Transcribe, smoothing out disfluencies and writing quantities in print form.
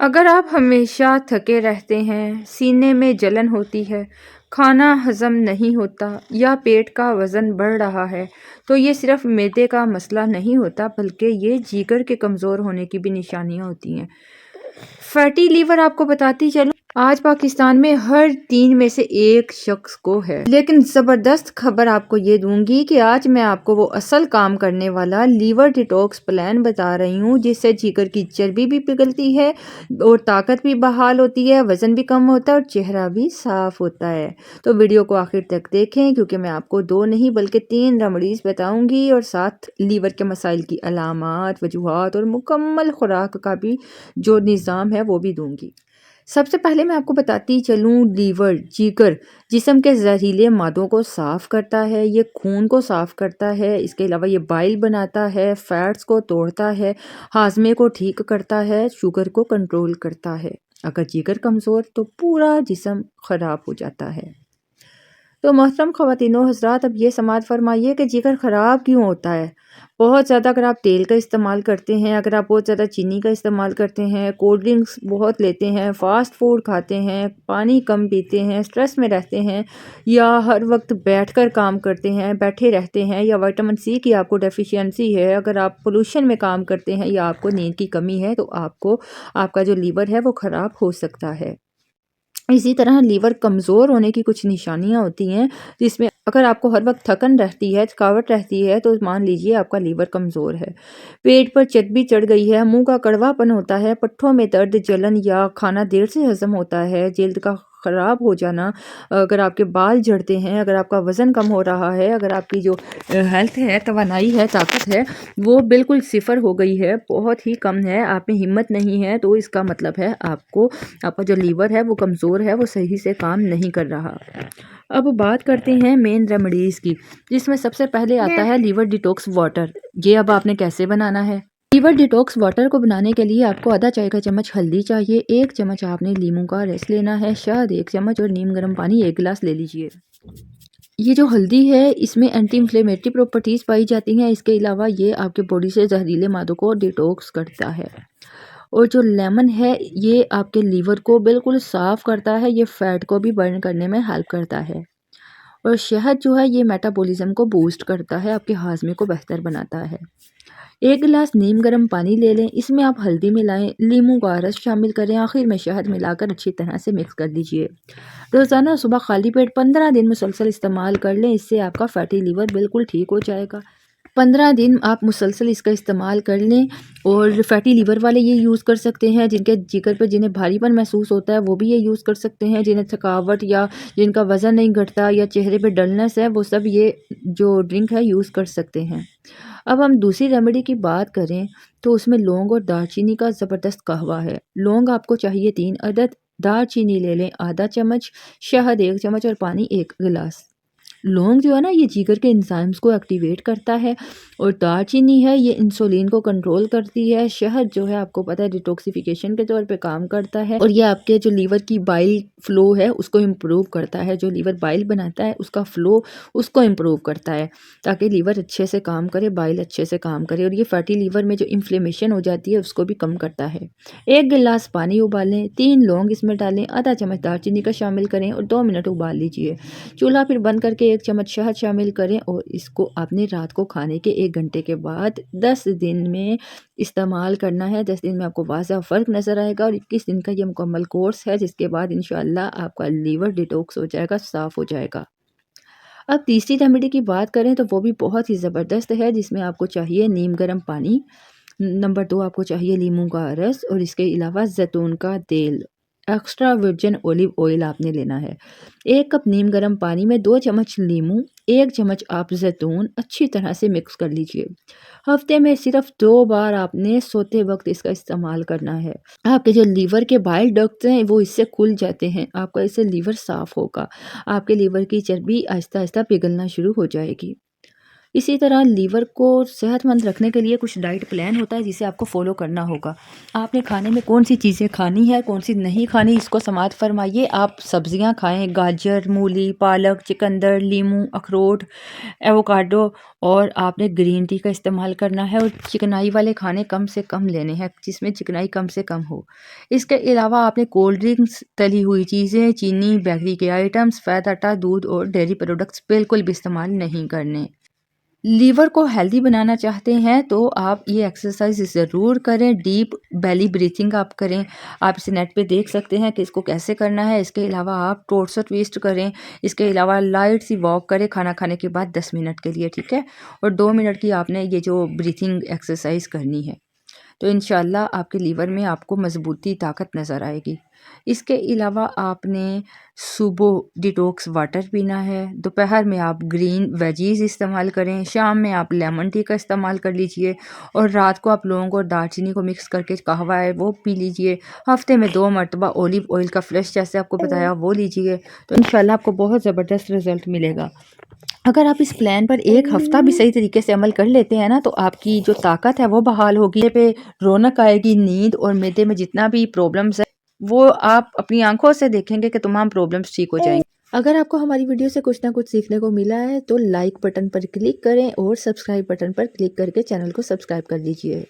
अगर आप हमेशा थके रहते हैं, सीने में जलन होती है, खाना हज़म नहीं होता या पेट का वज़न बढ़ रहा है, तो ये सिर्फ़ मैदे का मसला नहीं होता बल्कि ये जिगर के कमज़ोर होने की भी निशानियाँ होती हैं। फैटी लीवर आपको बताती चलूं, आज पाकिस्तान में हर 3 में से 1 शख्स को है। लेकिन ज़बरदस्त खबर आपको ये दूंगी कि आज मैं आपको वो असल काम करने वाला लीवर डिटॉक्स प्लान बता रही हूँ जिससे जिगर की चर्बी भी पिघलती है और ताकत भी बहाल होती है, वज़न भी कम होता है और चेहरा भी साफ होता है। तो वीडियो को आखिर तक देखें क्योंकि मैं आपको 2 नहीं बल्कि 3 रेमेडीज़ बताऊंगी और साथ लीवर के मसाइल की अलामात, वजूहात और मुकम्मल खुराक का भी जो निज़ाम है वो भी दूंगी। सबसे पहले मैं आपको बताती चलूँ, लीवर जिगर जिस्म के जहरीले मादों को साफ़ करता है, ये खून को साफ़ करता है, इसके अलावा ये बाइल बनाता है, फैट्स को तोड़ता है, हाजमे को ठीक करता है, शुगर को कंट्रोल करता है। अगर जिगर कमज़ोर तो पूरा जिस्म ख़राब हो जाता है। तो मोहतरम ख़वातीनो हज़रात, अब ये समाअत फ़रमाइए कि जिगर ख़राब क्यों होता है। बहुत ज़्यादा अगर आप तेल का इस्तेमाल करते हैं, अगर आप बहुत ज़्यादा चीनी का इस्तेमाल करते हैं, कोल्ड ड्रिंक्स बहुत लेते हैं, फ़ास्ट फूड खाते हैं, पानी कम पीते हैं, स्ट्रेस में रहते हैं या हर वक्त बैठकर काम करते हैं, बैठे रहते हैं, या विटामिन सी की आपको डेफिशिएंसी है, अगर आप पोल्यूशन में काम करते हैं या आपको नींद की कमी है, तो आपको आपका जो लीवर है वो ख़राब हो सकता है। इसी तरह लीवर कमज़ोर होने की कुछ निशानियाँ होती हैं, जिसमें अगर आपको हर वक्त थकन रहती है, थकावट रहती है, तो मान लीजिए आपका लीवर कमज़ोर है। पेट पर चर्बी चढ़ गई है, मुंह का कड़वापन होता है, पट्ठों में दर्द, जलन या खाना देर से हज़म होता है, जल्द का ख़राब हो जाना, अगर आपके बाल झड़ते हैं, अगर आपका वज़न कम हो रहा है, अगर आपकी जो हेल्थ है, तवानाई है, ताकत है, वो बिल्कुल सिफ़र हो गई है, बहुत ही कम है, आप में हिम्मत नहीं है, तो इसका मतलब है आपका जो लीवर है वो कमज़ोर है, वो सही से काम नहीं कर रहा। अब बात करते हैं मेन रेमेडीज़ की, जिसमें सबसे पहले आता है लीवर डिटॉक्स वाटर। ये अब आपने कैसे बनाना है। लीवर डिटॉक्स वाटर को बनाने के लिए आपको आधा चाय का चम्मच हल्दी चाहिए, 1 चम्मच आपने लीमू का रस लेना है, शहद 1 चम्मच और नीम गर्म पानी 1 गिलास ले लीजिए। ये जो हल्दी है इसमें एंटी इन्फ्लेमेटरी प्रॉपर्टीज़ पाई जाती हैं, इसके अलावा ये आपके बॉडी से जहरीले मादों को डिटॉक्स करता है। और जो लेमन है ये आपके लीवर को बिल्कुल साफ़ करता है, ये फ़ैट को भी बर्न करने में हेल्प करता है। और शहद जो है ये मेटाबॉलिज्म को बूस्ट करता है, आपके हाज़मे को बेहतर बनाता है। 1 गिलास नीम गर्म पानी ले लें, इसमें आप हल्दी मिलाएं, लीमू का रस शामिल करें, आखिर में शहद मिलाकर अच्छी तरह से मिक्स कर लीजिए। रोज़ाना सुबह खाली पेट 15 दिन मुसलसल इस्तेमाल कर लें, इससे आपका फैटी लीवर बिल्कुल ठीक हो जाएगा। 15 दिन आप मुसलसल इसका इस्तेमाल कर लें। और फैटी लीवर वाले ये यूज़ कर सकते हैं, जिनके जिगर पे जिन्हें भारीपन महसूस होता है वो भी ये यूज़ कर सकते हैं, जिन्हें थकावट या जिनका वज़न नहीं घटता या चेहरे पे डलनेस है वो सब ये जो ड्रिंक है यूज़ कर सकते हैं। अब हम दूसरी रेमेडी की बात करें तो उसमें लौंग और दालचीनी का ज़बरदस्त कहवा है। लौंग आपको चाहिए 3 अदद, दालचीनी ले लें आधा चम्मच, शहद 1 चम्मच और पानी 1 गिलास। लौंग जो है ना ये जिगर के एंजाइम्स को एक्टिवेट करता है और दालचीनी है ये इंसुलिन को कंट्रोल करती है। शहद जो है आपको पता है डिटॉक्सिफिकेशन के तौर पे काम करता है और ये आपके जो लीवर की बाइल फ्लो है उसको इम्प्रूव करता है, जो लीवर बाइल बनाता है उसका फ्लो उसको इम्प्रूव करता है ताकि लीवर अच्छे से काम करे, बाइल अच्छे से काम करे और ये फैटी लीवर में जो इन्फ्लेमेशन हो जाती है उसको भी कम करता है। 1 गिलास पानी उबालें, 3 लौंग इसमें डालें, आधा चम्मच दालचीनी का शामिल करें और 2 मिनट उबाल लीजिए। चूल्हा फिर बंद करके 1 चम्मच शहद शामिल करें और इसको आपने रात को खाने के 1 घंटे के बाद 10 दिन में इस्तेमाल करना है। 10 दिन में आपको वाज़ह फ़र्क नज़र आएगा और 21 दिन का ये मुकम्मल कोर्स है, जिसके बाद इंशाअल्लाह आपका लीवर डिटॉक्स हो जाएगा, साफ़ हो जाएगा। अब तीसरी रेमेडी की बात करें तो वो भी बहुत ही ज़बरदस्त है, जिसमें आपको चाहिए नीम गर्म पानी, नंबर 2 आपको चाहिए लीमू का रस और इसके अलावा जैतून का तेल, एक्स्ट्रा वर्जिन ऑलिव ऑयल आपने लेना है। 1 कप नीम गर्म पानी में 2 चम्मच लीमू, 1 चम्मच आप जैतून अच्छी तरह से मिक्स कर लीजिए। हफ्ते में सिर्फ 2 बार आपने सोते वक्त इसका इस्तेमाल करना है। आपके जो लीवर के बाइल डक्ट्स हैं वो इससे खुल जाते हैं, आपका इससे लीवर साफ़ होगा, आपके लीवर की चर्बी आहिस्ता आहिस्ता पिघलना शुरू हो जाएगी। इसी तरह लीवर को सेहतमंद रखने के लिए कुछ डाइट प्लान होता है जिसे आपको फॉलो करना होगा। आपने खाने में कौन सी चीज़ें खानी है, कौन सी नहीं खानी, इसको समाप्त फरमाइए। आप सब्जियां खाएं, गाजर, मूली, पालक, चुकंदर, लीमू, अखरोट, एवोकाडो, और आपने ग्रीन टी का इस्तेमाल करना है। और चिकनाई वाले खाने कम से कम लेने हैं जिसमें चिकनाई कम से कम हो। इसके अलावा आपने कोल्ड ड्रिंक्स, तली हुई चीज़ें, चीनी, बेकरी के आइटम्स, फैट, आटा, दूध और डेयरी प्रोडक्ट्स बिल्कुल भी इस्तेमाल नहीं करने। लीवर को हेल्दी बनाना चाहते हैं तो आप ये एक्सरसाइज ज़रूर करें। डीप बेली ब्रीथिंग आप करें। आप इसे नेट पे देख सकते हैं कि इसको कैसे करना है। इसके अलावा आप टोस्ट ट्विस्ट करें। इसके अलावा लाइट सी वॉक करें खाना खाने के बाद 10 मिनट के लिए, ठीक है। और 2 मिनट की आपने ये जो ब्रीथिंग एक्सरसाइज करनी है। तो इंशाल्लाह आपके लीवर में आपको मजबूती, ताकत नज़र आएगी। इसके अलावा आपने सुबह डिटॉक्स वाटर पीना है। दोपहर में आप ग्रीन वेजीज़ इस्तेमाल करें। शाम में आप लेमन टी का इस्तेमाल कर लीजिए। और रात को आप लौंग और दालचीनी को मिक्स करके कहवा है वो पी लीजिए। हफ्ते में 2 मरतबा ऑलिव ऑयल का फ्लेश जैसे आपको बताया वो लीजिए। तो इंशाल्लाह आपको बहुत ज़बरदस्त रिज़ल्ट मिलेगा। अगर आप इस प्लान पर 1 हफ्ता भी सही तरीके से अमल कर लेते हैं ना, तो आपकी जो ताकत है वो बहाल होगी, पे रौनक आएगी, नींद और मैदे में जितना भी प्रॉब्लम्स है वो आप अपनी आंखों से देखेंगे कि तमाम प्रॉब्लम्स ठीक हो जाएंगी। अगर आपको हमारी वीडियो से कुछ ना कुछ सीखने को मिला है तो लाइक बटन पर क्लिक करें और सब्सक्राइब बटन पर क्लिक करके चैनल को सब्सक्राइब कर लीजिए।